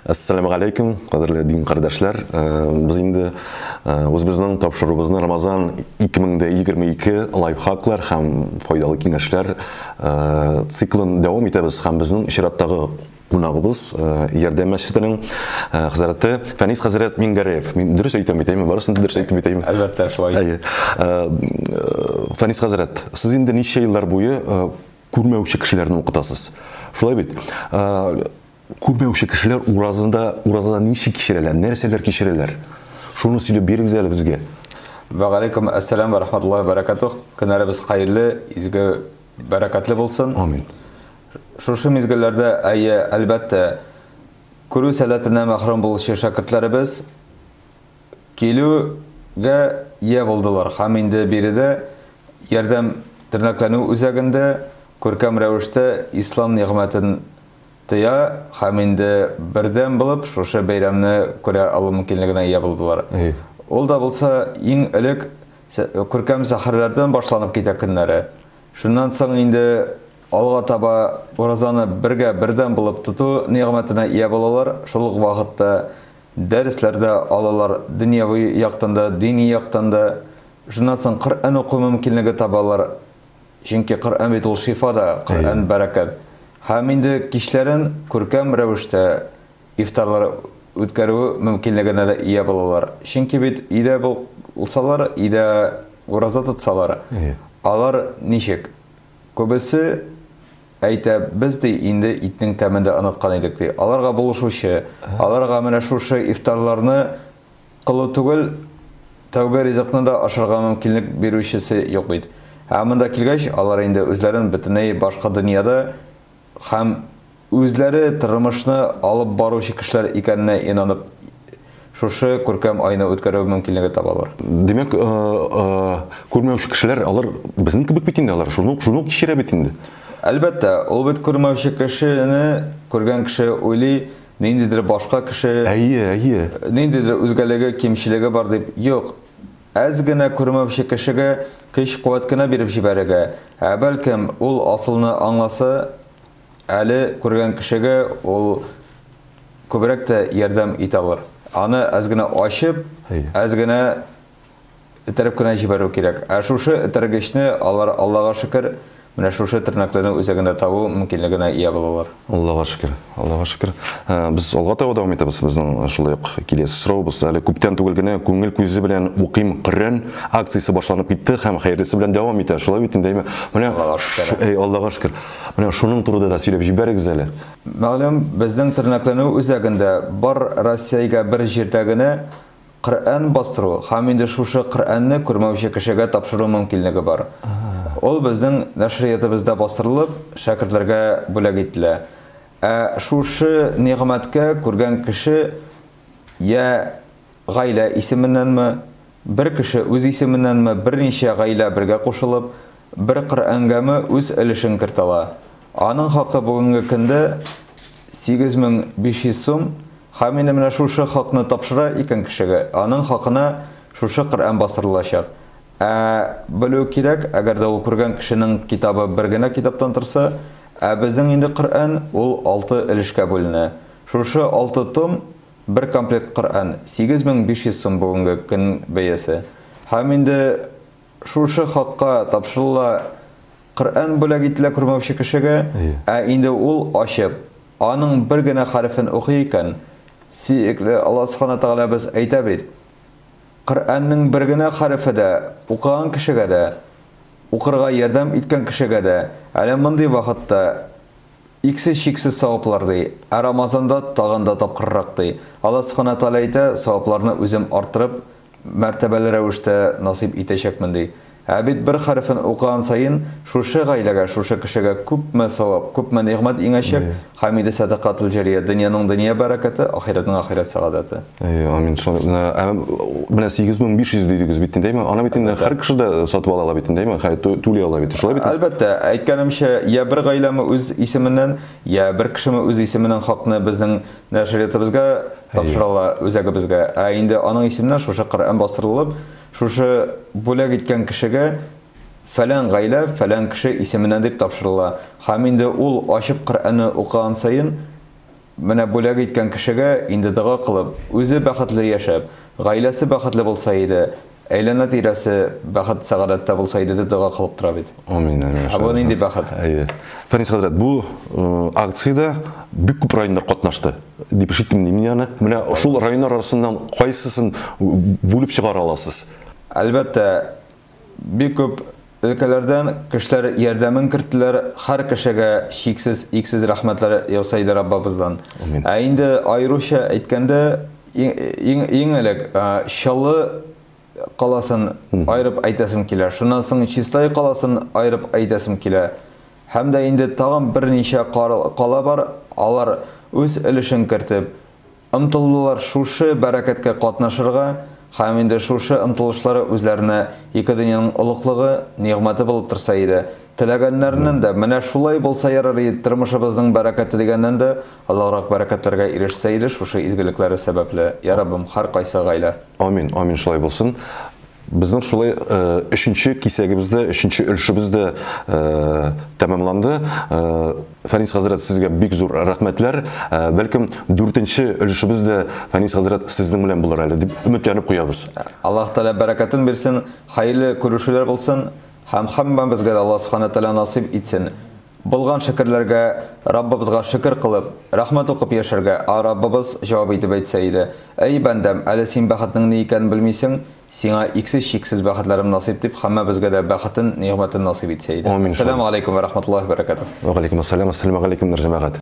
Assalamu alaikum, qadrli din qardaşlar. Biz endi o'zimizning topshirig'imizni Ramazon 2022 lifehacklar ham foydali kengashlar siklini davom etamiz. Ham bizning ishratdagi qonog'imiz Yordam masjidining hazrati Fanis Hazrat Mingarev. Men durust aytmayman, barasini durust aytmayman. Albatta, shunday. Fanis Hazrat, siz endi necha yillar bo'yi ko'rmovchi kishilarni o'qitasiz. Shunday bit. Ko'rmovchi kishilar urazada necha kishirlar, narsalar kishirlar. Shuni söyleb beringizlar bizga. Va alaykum assalom va rahmatullohi va barakatuh. Kunlarimiz xayrli, izgi barakatli bo'lsin. Amin. Shu mezgillarda albatta ko'ruv salatidan mahrum bo'lish shogirdlarimiz keluga ega bo'ldilar. Ham endi berida yordam tirnoqlarning o'zagida ko'rkam ravishda islom ne'matini Taya ham endi birdan bo'lib o'sha bayramni ko'ra olish mumkinligidan ega bo'ldilar. Ol da bo'lsa eng ilk ko'rkam saharlardan boshlanib ketgan kunlari. Shundan so'ng endi olg'a taba Ramazonni birdan bo'lib tutuv ne'matine ega bo'lalar. Shulq vaqtda darslarda olalar dunyoviy yoqdan da, diniy yoqdan da. Shundan so'ng Qur'on o'qish mumkinligi tabalar. Chunki Qur'on betul shifoda, Qur'on barakat. Ham endi kishilarning ko'rkam ravishda iftorlar o'tkaruvi mumkinligine de ega bo'lalar. Chunki bit ida bo'lsalar, ida roza tutsalar, alar nishik. Ko'bisi ayta bizde endi itning tamida unutgan edik dey. Alarga bo'lishuvchi, alarga mana shu iftorlarni qilib tugul tavba rizqini da oshirgan mumkinlik beruvchisi yo'q edi. Hamda kelgach, alar endi o'zlarining butunay boshqa dunyoda ham o'zlari turmushni olib boruvchi kishilar ekanini inanib shu ko'rkam oyni o'tkaruv mumkinligi tabalar. Demak, ko'rmovchi kishilar alar bizning kibik bitindi, alar shuni kishira bitindi. Albatta, ol bit ko'rmovchi kishini ko'rgan kishi o'yli nendidir boshqa kishi, nendidir o'zgaligi, kimchiligi bor deb yo'q. Azgina ko'rmovchi kishiga kuch-quvvatgina berib jibaraga, balkim ul aslini anglasa Ali ko'rgan kishiga ol ko'proq da yordam etalar. Ani azgina ochib, azgina itaribgina jibaruv kerak. Shu itargishni Allohga shukr, mana shu tirnoqlarning o'zagida tabu mumkinligine ega bo'lalar. Allohga shukr. Allohga shukr. Biz alga davom etamiz. Bizning shunday kelesi so'rovimiz hali ko'pdan tugilgina ko'ngil ko'zi bilan o'qim Qur'on aksiyasi boshlanib ketdi, ham xayrisi bilan davom etadi. Shunday bitindaymi? Mana Allohga shukr. Mana shuning turida da söyleb jibaringizlar. Ma'lum bizning tirnoqlarning o'zagida bor Rossiyaga bir yerdagina Qur'on bostiruv, ham endi shu Qur'onni ko'rmovchi kishiga topshirish mumkinligi bor. Ol bizning nashriyatimizda bostirilib, shogirdlarga bo'lak etiladi. Shu ne'matga ko'rgan kishi ya g'ayla ismindanmi, bir kishi o'z ismindanmi, bir necha g'ayla birga qo'shilib, bir Qur'ongami o'z ilishini kiritala. Aning haqqi bugungi kunda 8500 so'm. Ham endi mana shu haqni topshira ekan kishiga. Aning haqqini shu Qur'on bostirilacak. Bilu kerak, agar da u ko'rgan kishining kitobi birgina kitobdan tursa, bizning endi Qur'on ul 6 ilishga bo'linadi. Shu 6 tom bir komplekt Qur'on 8500 so'm bugungi kun bayasi. Ham endi shu haqqa topshirilgan Qur'on bo'lak etilgan ko'rmovchi kishiga, endi ul ochib, aning birgina harfini o'qiykan, Allah subhanahu taala biz aytadi. Qur'onning birgina harfida o'qigan kishiga da, o'qirga yordam etgan kishiga da, ana bunday vaqtda cheksiz savoblardi. Ramazonda tag'inda topqirroqdi. Allah subhanahu taala ayta, savoblarni o'zim orttirib, martabali ravishda nasib etashakman dey. Abid bir harfini o'qigan sayin shu g'aylaga, shu kishiga ko'pma savob, ko'pma ne'mat engashak, hamida sadaqatul jariya, dunyoning dunyo barakati, oxiratning oxirat saodati. Amin. Mana 8500 deydigiz bitindaymi? Ana bitinde har kishi da sotib ola bitindaymi? To'lay ola bitdi. Shulay bitdi. Albatta, aytganimcha, ya bir g'aylami o'z ismidan, ya bir kishimi o'z ismidan haqni bizning nashriyatimizga topshirala o'zaga bizga. Endi aning ismidan shu Qur'on bostirilib, shu bo'lak etgan kishiga falan g'ayla, falan kishi ismidan deb topshiriladi. Ham endi ul ochib Qur'onni o'qigan sayin менә бүләк иткән кешегә инде дога кылып, үзе бәхетле яшәп, гаиләсе бәхетле булса иде, әйләнә тирәсе бәхет сәгадәттә булса иде дип дога кылып тора бит. Амин, амин. Бу нинди бәхет? Фәнис хәзрәт, бу акциядә бик күп районнар катнашты. Дип ишеттем мин аны. Менә шул районнар арасыннан кайсысын бүлеп чыгара аласыз? Әлбәттә, бик күп өлкәләрдән кешеләр ярдәмен керттеләр, һәр кешегә иксез рәхмәтләр яусайды Раббыбыздан. Ә инде аеруча әйткәндә, иң элек Чаллы каласын айырып әйтәсем килә. Шуннан соң Чистай каласын айырып әйтәсем килә. Һәм дә инде тагын берничә кала бар, алар үз өлешен кертеп, ымтылдылар шушы бәрәкәткә катнашырга, һәм инде шушы ымтылышлары үзләренә ике дөньяның олуглыгы, нигъмәте булып торса иде. Теләгәннәреннән дә менә шулай булса ярар иде, тормышыбызның бәрәкәте дигәннән дә Аллаһ бәрәкәтләргә ирешсә иде, шушы изгелекләре сәбәпле. Я Раббым, һәр кайсы гаилә. Амин, амин, шулай булсын. Безнең шулай өченче кисәгебездә, өченче өлешебездә тәмамланды. Фәнис хәзрәт, сезгә бик зур рәхмәтләр. Бәлкем 4нче өлешебездә Фәнис хәзрәт сезнең белән булыр әле дип өметләнеп куябыз. Аллаһ Тәала бәрәкәтен бирсен, хәерле күрешүләр булсын, һәм һәммәбезгә Аллаһ Субханаһу Тәала насыйп итсен. Булган шөкерләргә Раббыбызга шөкер кылып, рәхмәт укып яшәргә Раббыбыз җавап итеп әйтсә иде. Әй бәндәм, әле син бәхетнең ни икәнен белмисең, сиңа иксез-чиксез бәхетләрем насыйп дип, һәммәбезгә дә бәхетен, нигъмәтен насыйп итсә иде. Ассаламу алейкум ва рахматуллаһи ва баракатуһ. Ва алейкум ассалам, ассаламу алейкум җәмәгать.